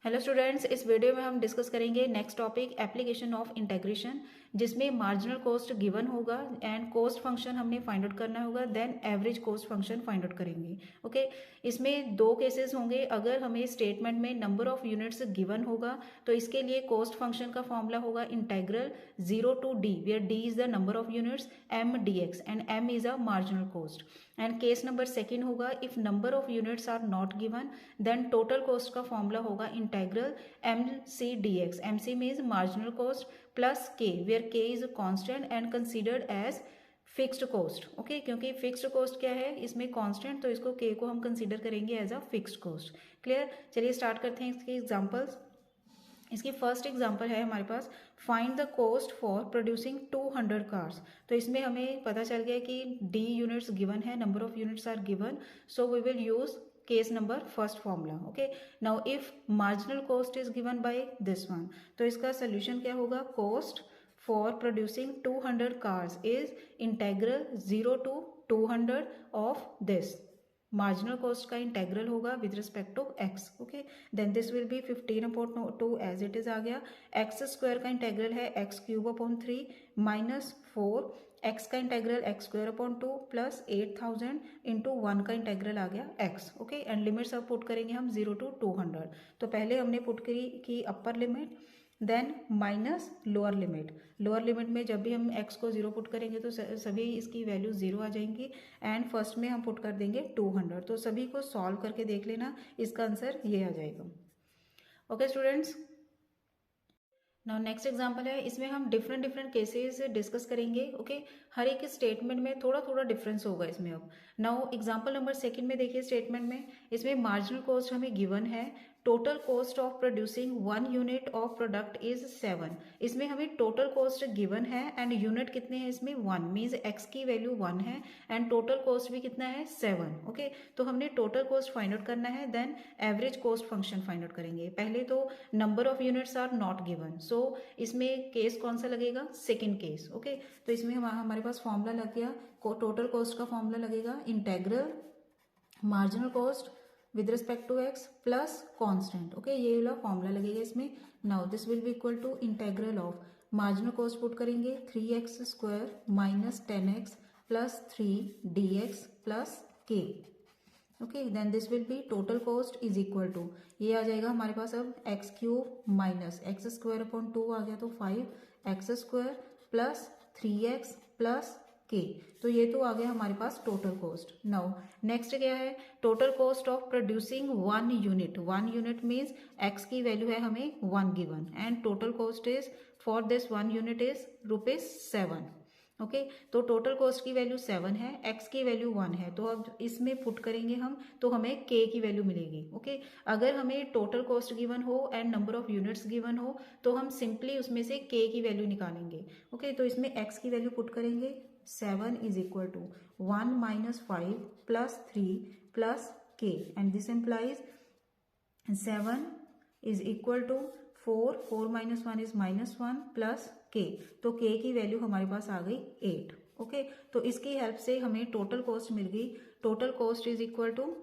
Hello students, इस video में हम डिस्कस करेंगे next topic application of integration, जिसमें मार्जिनल कॉस्ट गिवन होगा एंड कॉस्ट फंक्शन हमने फाइंड आउट करना होगा, then average cost function find out करेंगे। ओके, इसमें दो केसेस होंगे। अगर हमें स्टेटमेंट में नंबर ऑफ यूनिट्स गिवन होगा तो इसके लिए कॉस्ट फंक्शन का फॉर्मूला होगा integral 0 to d, where d is the number of units, m dx and m is a marginal cost. And case number second होगा if number of units are not given, then total cost का formula होगा integral mc dx, mc means marginal cost, plus k, where k is constant and considered as fixed cost. Okay, क्योंकि fixed cost क्या है, इसमें constant, तो इसको k को हम कंसीडर करेंगे as a fixed cost. Clear? चलिए स्टार्ट करते हैं इसके एग्जांपल्स। इसकी फर्स्ट एग्जांपल है हमारे पास, find the cost for producing 200 cars. तो इसमें हमें पता चल गया कि d यूनिट्स गिवन है, number of units are given, so we will use case number first formula. Okay, now if marginal cost is given by this one, तो इसका सोल्यूशन क्या होगा, cost for producing 200 cars is integral 0 to 200 of this. Marginal cost का integral होगा with respect to x. ओके, then this will be 15/2 as it is आ गया। X square का इंटेग्रल है x³ माइनस 4, एक्स का इंटेग्रल x²/2 प्लस 8000 इंटू 1 का integral आ गया x। ओके, एंड लिमिट्स अब पुट करेंगे हम 0 to 200। तो पहले हमने पुट की upper limit, then minus lower limit. Lower limit में जब भी हम x को 0 पुट करेंगे तो सभी इसकी वैल्यू 0 आ जाएंगी, एंड फर्स्ट में हम पुट कर देंगे 200। तो सभी को सॉल्व करके देख लेना, इसका आंसर ये आ जाएगा। Okay students, now next example है, इसमें हम डिफरेंट केसेस डिस्कस करेंगे। ओके, हर एक स्टेटमेंट में थोड़ा थोड़ा डिफरेंस होगा इसमें। अब नाउ एग्जांपल नंबर सेकंड में देखिए, स्टेटमेंट में इसमें मार्जिनल कॉस्ट हमें गिवन है, total cost of producing 1 unit of product is 7। इसमें हमें टोटल कॉस्ट गिवन है एंड यूनिट कितने हैं इसमें 1, मीन्स x की वैल्यू 1 है एंड टोटल कॉस्ट भी कितना है 7। ओके, तो हमने टोटल कॉस्ट फाइंड आउट करना है, then average cost function find out करेंगे। पहले तो number of units are not given, so इसमें केस कौन सा लगेगा, सेकेंड केस। ओके, तो इसमें हमारे पास फॉर्मूला लग गया, टोटल कॉस्ट का फॉर्मूला लगेगा integral marginal cost with respect to x plus constant. Okay, ये वाला फॉर्मूला लगेगा इसमें। Now this will be equal to integral of marginal cost put करेंगे 3x² minus 10x plus 3 dx plus k। Okay, then this will be total cost is equal to, ये आ जाएगा हमारे पास अब x³ माइनस x²/2 आ गया तो 5x² plus 3x plus k। तो ये तो आ गया हमारे पास टोटल कॉस्ट। नाउ नेक्स्ट क्या है, total cost of producing 1 unit. 1 unit means x की वैल्यू है हमें 1 given and total cost is for this 1 unit is ₹7। Okay, तो टोटल कॉस्ट की वैल्यू 7 है, x की वैल्यू 1 है, तो अब इसमें पुट करेंगे हम तो हमें k की वैल्यू मिलेगी। ओके, अगर हमें टोटल कॉस्ट गिवन हो and number of units given हो तो हम सिंपली उसमें से k की वैल्यू निकालेंगे। ओके, तो इसमें x की वैल्यू पुट करेंगे, 7 is equal to 1 minus 5 plus 3 plus k, and this implies 7 is equal to 4 minus 1 is -1 plus k, तो k की वैल्यू हमारे पास आ गई 8। ओके, तो इसकी हेल्प से हमें टोटल कॉस्ट मिल गई। Total cost is equal to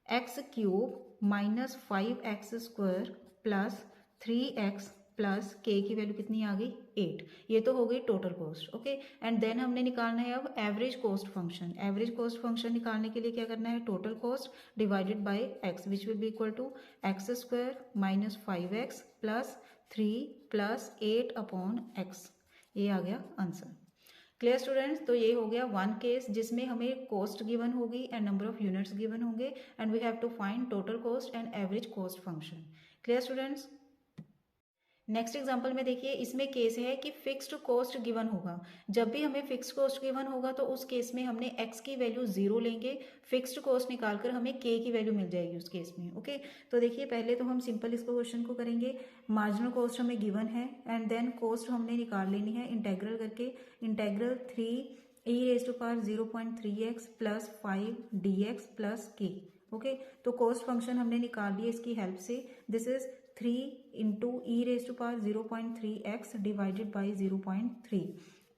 x³ minus 5x² plus 3x plus k की वैल्यू कितनी आ गई 8। ये तो हो गई total cost. Okay, and then हमने निकालना है अब average cost function. Average cost function निकालने के लिए क्या करना है, total cost divided by x, which will be equal to x² minus 5x plus 3 plus 8/x। ये आ गया आंसर। क्लियर स्टूडेंट्स, तो ये हो गया वन केस जिसमें हमें कॉस्ट गिवन होगी and number of units given होंगे and we have to find total cost and average cost function. Clear students, next example में देखिए, इसमें केस है कि फिक्स्ड कॉस्ट गिवन होगा। जब भी हमें फिक्स्ड कॉस्ट गिवन होगा तो उस केस में हमने x की वैल्यू 0 लेंगे, फिक्स्ड कॉस्ट निकालकर हमें k की वैल्यू मिल जाएगी उस केस में। ओके, तो देखिए पहले तो हम सिंपल इसको क्वेश्चन को करेंगे। मार्जिनल कॉस्ट हमें गिवन है एंड देन कॉस्ट हमने निकाल लेनी है इंटेग्रल करके, integral 3e⁻0.3x plus 5 dx plus k। Okay, तो कॉस्ट फंक्शन हमने निकाल लिया इसकी हेल्प से। This is 3 into e⁻0.3x divided by 0.3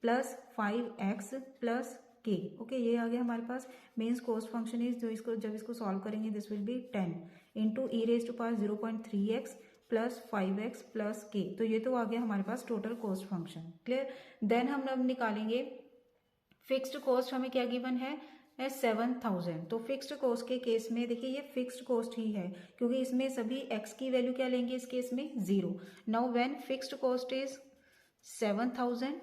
plus 5x plus k। Okay, ये आ गया हमारे पास। मीन्स कॉस्ट फंक्शन इज, जो इसको जब इसको सॉल्व करेंगे this will be 10 into e raise to power 0.3x plus 5x plus k. तो ये तो आ गया हमारे पास total cost function. Clear. Then हम अब निकालेंगे फिक्स्ड कॉस्ट। हमें क्या गिवन है 7,000। तो फिक्स्ड कॉस्ट के केस में देखिए ये फिक्स्ड कॉस्ट ही है क्योंकि इसमें सभी x की वैल्यू क्या लेंगे इस केस में 0। Now when fixed cost is 7,000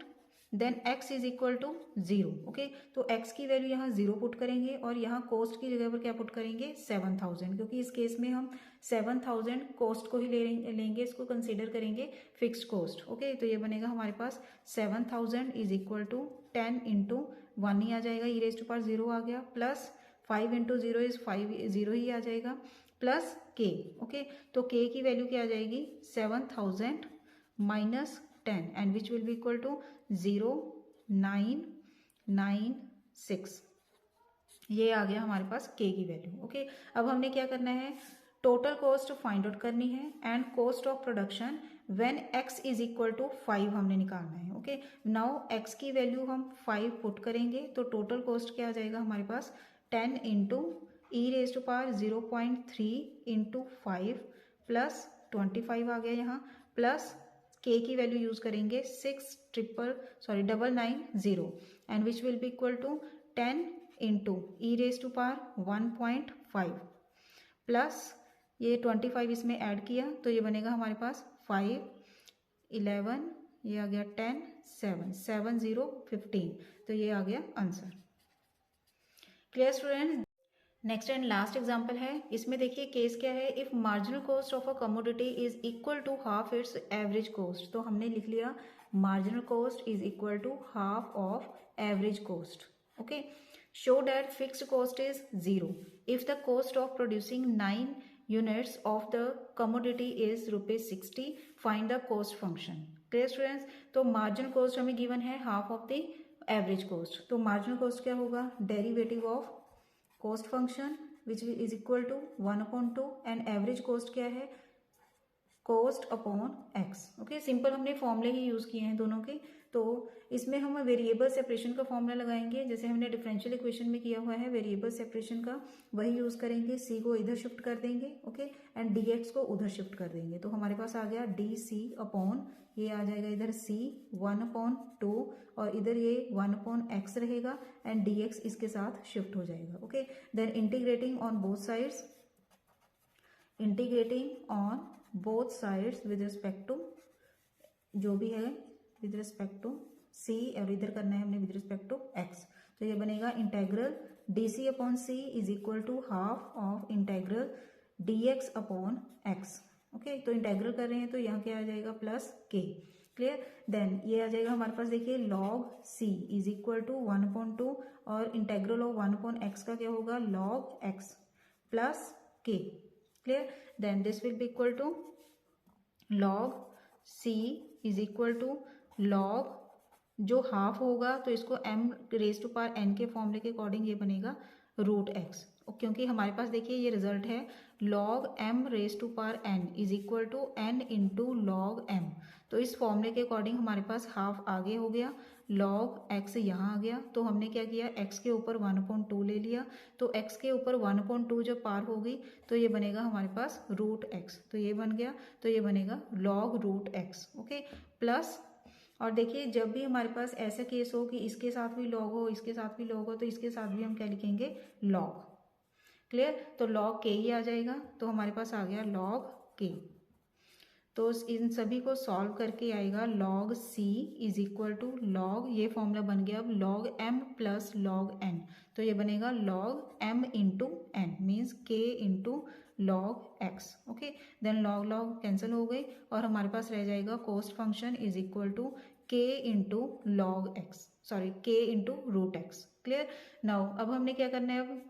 then x is equal to 0। Okay, तो x की वैल्यू यहाँ 0 पुट करेंगे और यहाँ कॉस्ट की जगह पर क्या पुट करेंगे 7,000, क्योंकि इस केस में हम 7,000 कॉस्ट को ही लेंगे, इसको कंसीडर करेंगे फिक्स्ड कॉस्ट। ओके, तो ये बनेगा हमारे पास 7,000 इज इक्वल टू 10 इंटू 1 ही आ जाएगा, ई रेज टू पावर 0 आ गया, प्लस 5 इंटू 0 इज 5, 0 ही आ जाएगा, प्लस k। ओके, तो k की वैल्यू क्या आ जाएगी 7,000 minus 10 and which will be equal to 0,996। ये आ गया हमारे पास k की वैल्यू। ओके, अब हमने क्या करना है टोटल कॉस्ट फाइंड आउट करनी है and cost of production when x is equal to 5 हमने निकालना है। ओके, नाउ x की वैल्यू हम 5 पुट करेंगे तो टोटल कॉस्ट क्या आ जाएगा हमारे पास 10 into e raise to power 0.3 into 5 plus 25 आ गया यहाँ, प्लस k की वैल्यू यूज करेंगे 6,990 and which will be equal to 10 into e raise to power 1.5 plus ये 25 इसमें ऐड किया तो ये बनेगा हमारे पास 5, 11, ये आ गया 10, 7, 7, 0, 15। तो ये आ गया answer. Clear student. Next and last example है, इसमें देखिए केस क्या है, if marginal cost of a commodity is equal to half its average cost. तो हमने लिख लिया marginal cost is equal to half of average cost. Okay, show that fixed cost is 0 if the cost of producing 9 units of the commodity is ₹60, find the cost function। Clear students. तो marginal cost हमें given है half of the average cost. तो marginal cost क्या होगा derivative of cost function which is equal to 1/2 and average cost क्या है cost upon x. Okay, simple हमने फॉर्मूले ही यूज किए हैं दोनों के। तो इसमें हम वेरिएबल सेपरेशन का फॉर्मूला लगाएंगे जैसे हमने डिफरेंशियल इक्वेशन में किया हुआ है वेरिएबल सेपरेशन का, वही यूज करेंगे। सी को इधर शिफ्ट कर देंगे, ओके, एंड डी एक्स को उधर शिफ्ट कर देंगे। तो हमारे पास आ गया डी सी अपॉन, ये आ जाएगा इधर सी 1/2 और इधर ये 1/x रहेगा एंड डी एक्स इसके साथ शिफ्ट हो जाएगा। Okay, then integrating on both sides, integrating on both sides with respect to जो भी है विद रिस्पेक्ट टू सी और इधर करना है हमने विद रिस्पेक्ट टू एक्स। तो ये बनेगा integral d c upon c is equal to half of integral d x upon x. Okay, तो इंटेग्रल कर रहे हैं तो यहाँ क्या आ जाएगा प्लस के। क्लियर। देन ये आ जाएगा हमारे पास देखिए log c is equal to 1/2 और इंटेग्रल ऑफ 1/x का क्या होगा log x plus k. Clear. Then this will be equal to log c is equal to log जो हाफ होगा तो इसको m raise to power n के फॉर्मूले के अकॉर्डिंग ये बनेगा √x, क्योंकि हमारे पास देखिए ये रिजल्ट है log m raise to power n is equal to n into log m। तो इस फॉर्मूले के अकॉर्डिंग हमारे पास हाफ आगे हो गया, log x यहाँ आ गया। तो हमने क्या किया x के ऊपर 1/2 ले लिया, तो x के ऊपर 1/2 जब पार होगी तो ये बनेगा हमारे पास √x। तो ये बन गया, तो ये बनेगा log √x। ओके, प्लस और देखिए जब भी हमारे पास ऐसा केस हो कि इसके साथ भी लॉग हो इसके साथ भी लॉग हो तो इसके साथ भी हम क्या लिखेंगे लॉग। क्लियर। तो लॉग के ही आ जाएगा, तो हमारे पास आ गया लॉग के। तो इन सभी को सॉल्व करके आएगा log c is equal to log, ये फॉर्मूला बन गया अब log m plus log n। तो ये बनेगा log m into n means k into log x। Okay, then log log cancel हो गई और हमारे पास रह जाएगा cost function is equal to k into log x, sorry k into √x। Clear. Now अब हमने क्या करना है, अब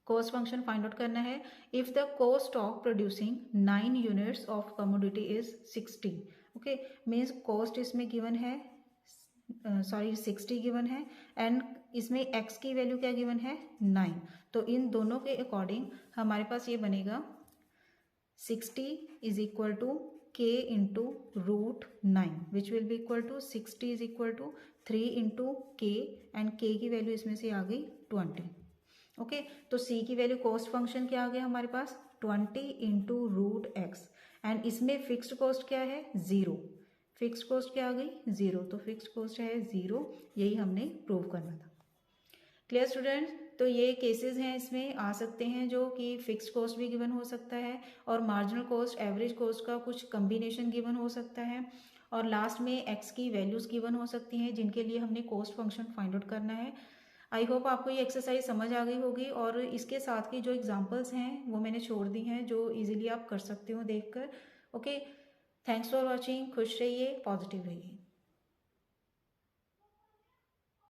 कॉस्ट फंक्शन फाइंड आउट करना है। If the cost of producing 9 units of commodity is 60। Okay, means cost इसमें given है, सॉरी 60 गिवन है एंड इसमें x की वैल्यू क्या गिवन है 9। तो इन दोनों के अकॉर्डिंग हमारे पास ये बनेगा 60 is equal to k into √9 which will be equal to 60 is equal to 3 into k and k की वैल्यू इसमें से आ गई 20। ओके, तो c की वैल्यू कॉस्ट फंक्शन क्या आ गया हमारे पास 20 इंटू रूट एक्स, एंड इसमें फिक्स्ड कॉस्ट क्या है 0, फिक्स्ड कॉस्ट क्या आ गई 0, तो फिक्स्ड कॉस्ट है 0, यही हमने प्रूव करना था। Clear student? तो ये केसेस हैं, इसमें आ सकते हैं जो कि फिक्स्ड कॉस्ट भी गिवन हो सकता है और मार्जिनल कॉस्ट एवरेज कॉस्ट का कुछ कम्बिनेशन गिवन हो सकता है, और लास्ट में एक्स की वैल्यूज़ गिवन हो सकती हैं जिनके लिए हमने कॉस्ट फंक्शन फाइंड आउट करना है। आई होप आपको ये एक्सरसाइज समझ आ गई होगी, और इसके साथ की जो एग्जांपल्स हैं वो मैंने छोड़ दी हैं जो इजीली आप कर सकते हो देखकर। ओके, थैंक्स फॉर वॉचिंग, खुश रहिए, पॉजिटिव रहिए।